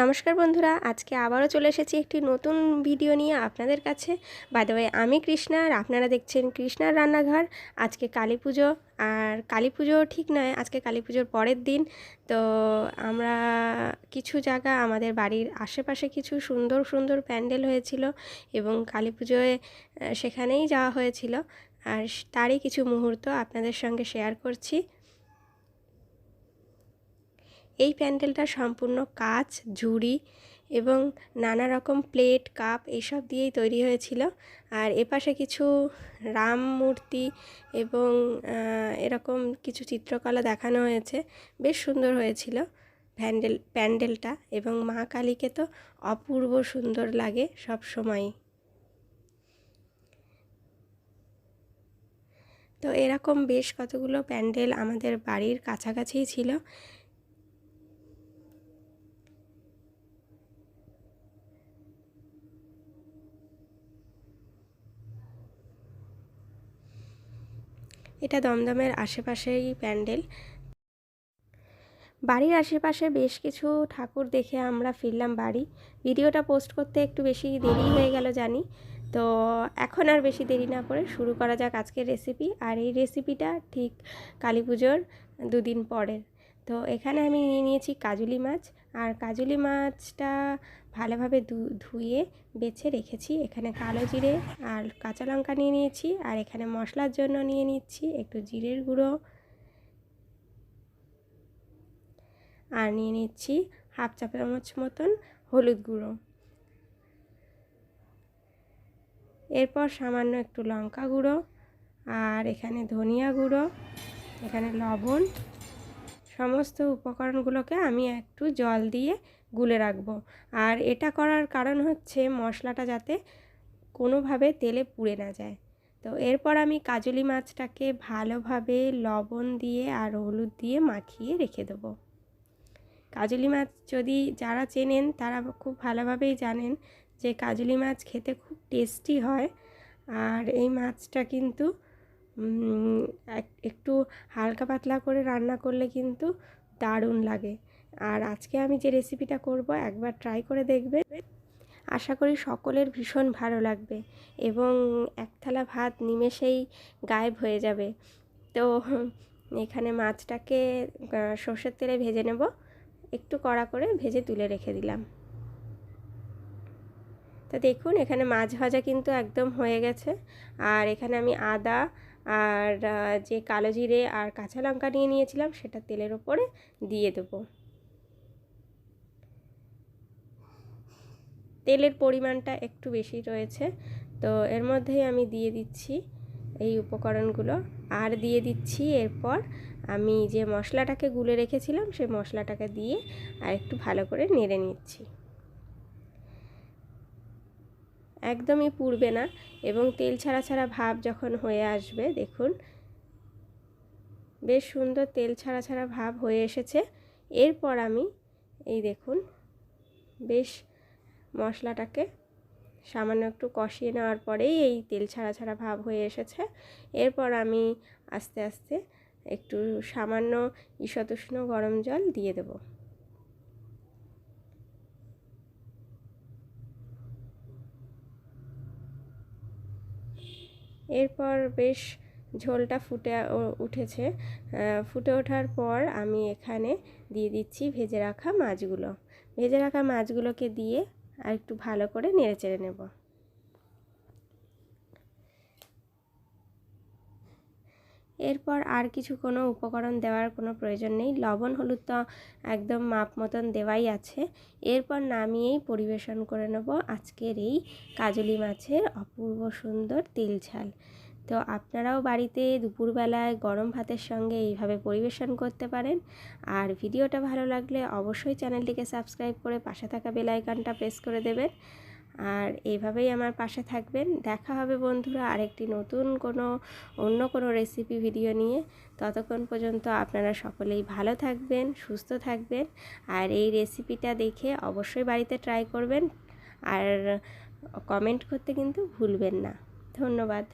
নমস্কার বন্ধুরা, আজকে আবারও চলে এসেছি একটি নতুন ভিডিও নিয়ে আপনাদের কাছে। বাই দ্য ওয়ে, আমি কৃষ্ণা আর আপনারা দেখছেন কৃষ্ণার রান্নাঘর। আজকে কালী পুজো, আর কালী পুজো ঠিক নয়, আজকে কালী পুজোর পরের দিন। তো আমরা কিছু জায়গা, আমাদের বাড়ির আশেপাশে কিছু সুন্দর সুন্দর প্যান্ডেল হয়েছিল এবং কালী পুজোয় সেখানেই যাওয়া হয়েছিল। আর তারই কিছু মুহূর্ত আপনাদের সঙ্গে শেয়ার করছি। এই প্যান্ডেলটা সম্পূর্ণ কাঁচ, ঝুড়ি এবং নানা রকম প্লেট, কাপ এইসব দিয়েই তৈরি হয়েছিল। আর এপাশে কিছু রাম মূর্তি এবং এরকম কিছু চিত্রকলা দেখানো হয়েছে। বেশ সুন্দর হয়েছিল প্যান্ডেলটা, এবং মা কালীকে তো অপূর্ব সুন্দর লাগে সব সময়। তো এরকম বেশ কতগুলো প্যান্ডেল আমাদের বাড়ির কাছাকাছিই ছিল। এটা দমদমের আশেপাশেই প্যান্ডেল। বাড়ির আশেপাশে বেশ কিছু ঠাকুর দেখে আমরা ফিরলাম বাড়ি। ভিডিওটা পোস্ট করতে একটু বেশি দেরি হয়ে গেল জানি। তো এখন আর বেশি দেরি না করে শুরু করা যাক আজকের রেসিপি। আর এই রেসিপিটা ঠিক কালী পুজোর দুদিন পরের। তো এখানে আমি নিয়ে নিয়েছি কাজলি মাছ, আর কাজলি মাছটা ভালোভাবে ধুয়ে বেছে রেখেছি। এখানে কালো জিরে আর কাঁচা লঙ্কা নিয়ে নিয়েছি, আর এখানে মশলার জন্য নিয়ে নিচ্ছি একটু জিরের গুঁড়ো, আর নিয়ে নিচ্ছি হাফ চা চামচ মতন হলুদ গুঁড়ো। এরপর সামান্য একটু লঙ্কা গুঁড়ো, আর এখানে ধনিয়া গুঁড়ো, এখানে লবণ। সমস্ত উপকরণগুলোকে আমি একটু জল দিয়ে গুলে রাখবো। আর এটা করার কারণ হচ্ছে মশলাটা যাতে কোনোভাবে তেলে পুড়ে না যায়। তো এরপর আমি কাজলি মাছটাকে ভালোভাবে লবণ দিয়ে আর হলুদ দিয়ে মাখিয়ে রেখে দেবো। কাজলি মাছ যদি যারা চেনেন তারা খুব ভালোভাবেই জানেন যে কাজলি মাছ খেতে খুব টেস্টি হয়। আর এই মাছটা কিন্তু একটু হালকা পাতলা করে রান্না করলে কিন্তু দারুণ লাগে। আর আজকে আমি যে রেসিপিটা করব একবার ট্রাই করে দেখবে, আশা করি সকলের ভীষণ ভালো লাগবে এবং এক থালা ভাত নিমেষেই গায়েব হয়ে যাবে। তো এখানে মাছটাকে সর্ষের তেলে ভেজে নেব, একটু কড়া করে ভেজে তুলে রেখে দিলাম। তো দেখুন এখানে মাছ ভাজা কিন্তু একদম হয়ে গেছে। আর এখানে আমি আদা আর যে কালো জিরে আর কাঁচা লঙ্কা নিয়ে নিয়েছিলাম সেটা তেলের ওপরে দিয়ে দেবো। তেলের পরিমাণটা একটু বেশি রয়েছে, তো এর মধ্যেই আমি দিয়ে দিচ্ছি এই উপকরণগুলো। আর দিয়ে দিচ্ছি এরপর আমি যে মশলাটাকে গুলে রেখেছিলাম সেই মশলাটাকে দিয়ে আর একটু ভালো করে নেড়ে নিচ্ছি। একদমই পুড়বে না, এবং তেল ছাড়া ছাড়া ভাব যখন হয়ে আসবে, দেখুন বেশ সুন্দর তেল ছাড়া ছাড়া ভাব হয়ে এসেছে। এরপর আমি এই দেখুন বেশ মশলাটাকে সামান্য একটু কষিয়ে নেওয়ার পরেই এই তেল ছাড়া ছাড়া ভাব হয়ে এসেছে। এরপর আমি আস্তে আস্তে একটু সামান্য ঈষৎ উষ্ণ গরম জল দিয়ে দেব। এরপর বেশ ঝোলটা উঠেছে। ফুটে ওঠার পর আমি এখানে দিয়ে দিচ্ছি ভেজে রাখা মাছগুলো। ভেজে রাখা মাছগুলোকে দিয়ে আর একটু ভালো করে নেড়ে চেড়ে নেব। এরপর আর কিছু কোনো উপকরণ দেওয়ার কোনো প্রয়োজন নেই, লবণ হলুদ তো একদম মাপ মতন দেওয়াই আছে। এরপর নামিয়েই পরিবেশন করে নেব আজকের এই কাজলি মাছের অপূর্ব সুন্দর তেল ঝাল। তো আপনারাও বাড়িতে দুপুরবেলায় গরম ভাতের সঙ্গে এইভাবে পরিবেশন করতে পারেন। আর ভিডিওটা ভালো লাগলে অবশ্যই চ্যানেলটিকে সাবস্ক্রাইব করে পাশে থাকা বেল আইকনটা প্রেস করে দেবেন। আর এইভাবেই আমার পাশে থাকবেন। দেখা হবে বন্ধুরা আরেকটি নতুন অন্য কোনো রেসিপি ভিডিও নিয়ে। ততক্ষণ পর্যন্ত আপনারা সকলেই ভালো থাকবেন, সুস্থ থাকবেন। আর এই রেসিপিটা দেখে অবশ্যই বাড়িতে ট্রাই করবেন, আর কমেন্ট করতে কিন্তু ভুলবেন না। ধন্যবাদ।